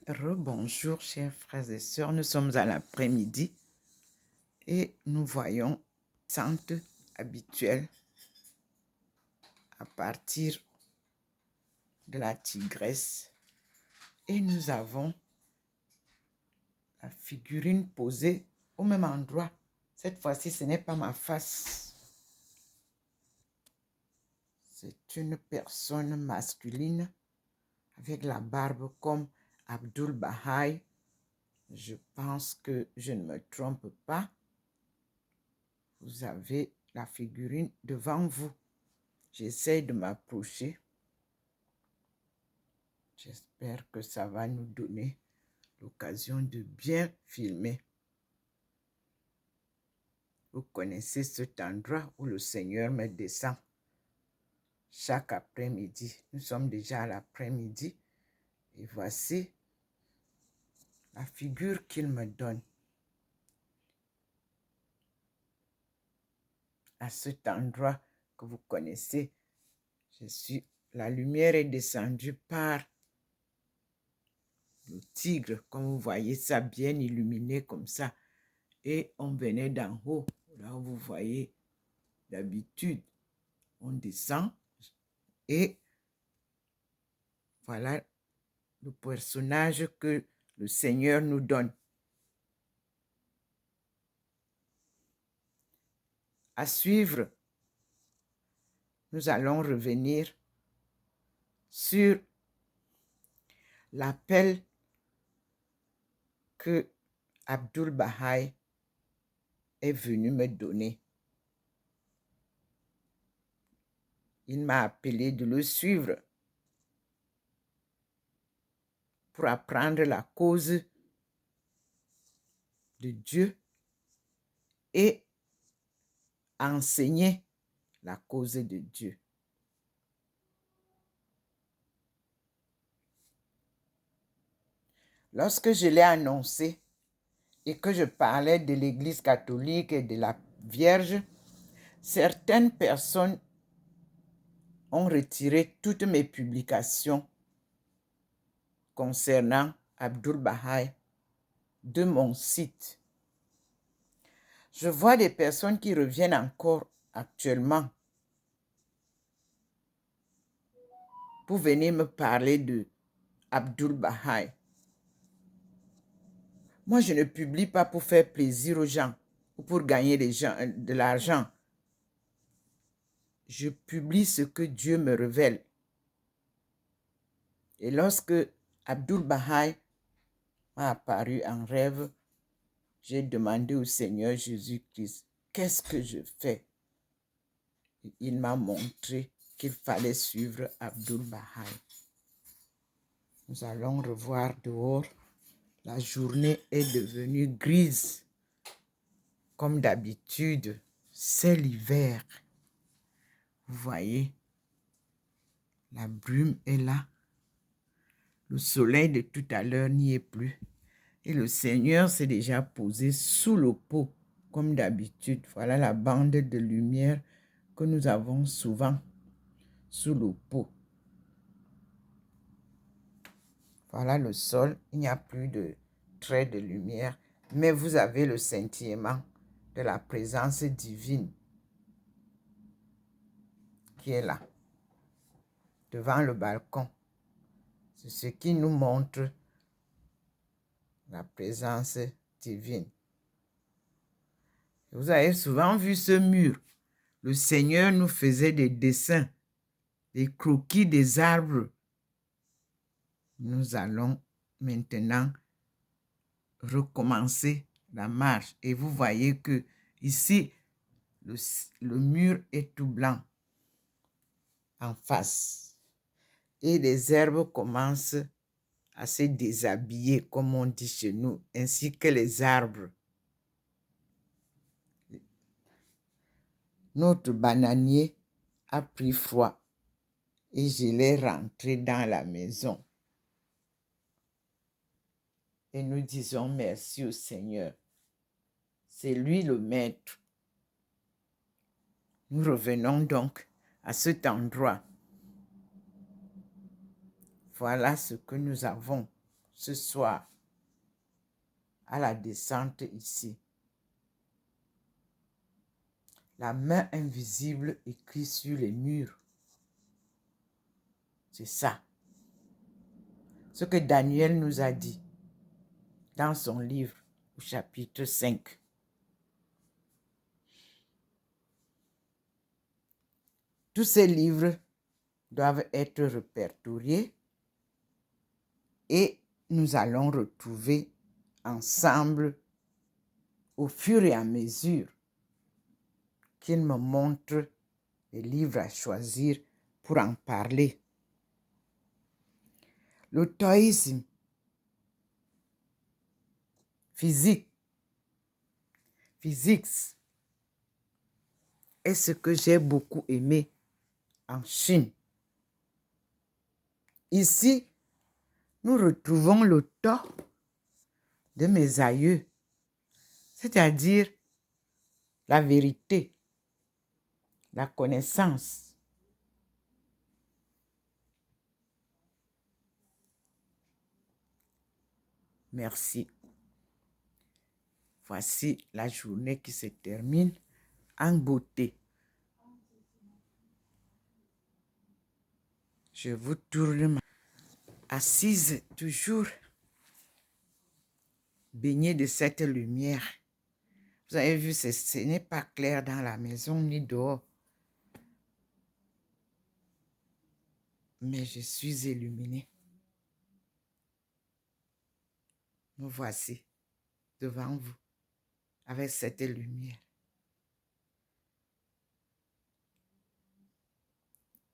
Rebonjour, chers frères et sœurs. Nous sommes à l'après-midi et nous voyons Sainte habituelle à partir de la tigresse et nous avons la figurine posée au même endroit. Cette fois-ci, ce n'est pas ma face. C'est une personne masculine avec la barbe comme Abdul Baha'i. Je pense que je ne me trompe pas. Vous avez la figurine devant vous. J'essaie de m'approcher. J'espère que ça va nous donner l'occasion de bien filmer. Vous connaissez cet endroit où le Seigneur me descend chaque après-midi. Nous sommes déjà à l'après-midi et voici la figure qu'il me donne. À cet endroit que vous connaissez, la lumière est descendue par le tigre, comme vous voyez ça bien illuminé comme ça. Et on venait d'en haut, là où vous voyez d'habitude, on descend et voilà le personnage que le Seigneur nous donne. À suivre, nous allons revenir sur l'appel que Abdul Baha'i est venu me donner. Il m'a appelé de le suivre pour apprendre la cause de Dieu et enseigner la cause de Dieu. Lorsque je l'ai annoncé et que je parlais de l'Église catholique et de la Vierge, certaines personnes ont retiré toutes mes publications concernant Abdul Baha'i de mon site. Je vois des personnes qui reviennent encore actuellement pour venir me parler de Abdul Baha'i. Moi, je ne publie pas pour faire plaisir aux gens ou pour gagner de l'argent. Je publie ce que Dieu me révèle. Et lorsque Abdul Baha'i m'a apparu en rêve, j'ai demandé au Seigneur Jésus-Christ, qu'est-ce que je fais? Et il m'a montré qu'il fallait suivre Abdul Baha'i. Nous allons revoir dehors. La journée est devenue grise. Comme d'habitude, c'est l'hiver. Vous voyez, la brume est là. Le soleil de tout à l'heure n'y est plus. Et le Seigneur s'est déjà posé sous le pot, comme d'habitude. Voilà la bande de lumière que nous avons souvent sous le pot. Voilà le sol. Il n'y a plus de traits de lumière, mais vous avez le scintillement de la présence divine qui est là, devant le balcon. C'est ce qui nous montre la présence divine. Vous avez souvent vu ce mur. Le Seigneur nous faisait des dessins, des croquis des arbres. Nous allons maintenant recommencer la marche. Et vous voyez que ici, le mur est tout blanc en face. Et les herbes commencent à se déshabiller, comme on dit chez nous, ainsi que les arbres. Notre bananier a pris froid et je l'ai rentré dans la maison. Et nous disons merci au Seigneur. C'est lui le maître. Nous revenons donc à cet endroit. Voilà ce que nous avons ce soir à la descente ici. La main invisible écrit sur les murs. C'est ça. Ce que Daniel nous a dit dans son livre au chapitre 5. Tous ces livres doivent être répertoriés et nous allons retrouver ensemble au fur et à mesure qu'il me montre les livres à choisir pour en parler. Le taoïsme physique est ce que j'ai beaucoup aimé en Chine. Ici, nous retrouvons le Tao de mes aïeux, c'est-à-dire la vérité, la connaissance. Merci. Voici la journée qui se termine en beauté. Je vous tourne assise toujours baignée de cette lumière. Vous avez vu, ce n'est pas clair dans la maison ni dehors. Mais je suis illuminée. Me voici devant vous avec cette lumière.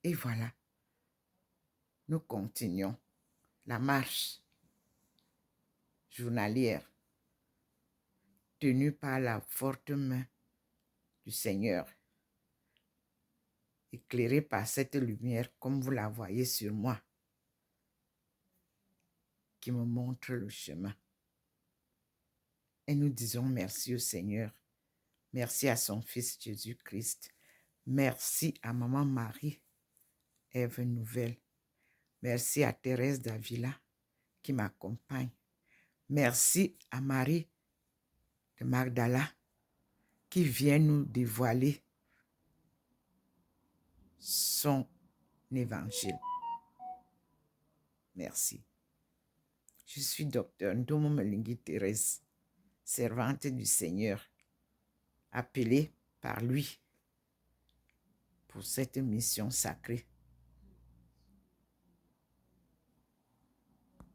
Et voilà, nous continuons la marche journalière tenue par la forte main du Seigneur, éclairée par cette lumière comme vous la voyez sur moi, qui me montre le chemin. Et nous disons merci au Seigneur, merci à son Fils Jésus-Christ, merci à Maman Marie, Ève Nouvelle, merci à Thérèse d'Avila qui m'accompagne, merci à Marie de Magdala qui vient nous dévoiler son évangile. Merci. Je suis docteur Ndomo Melingi Thérèse, servante du Seigneur, appelée par lui pour cette mission sacrée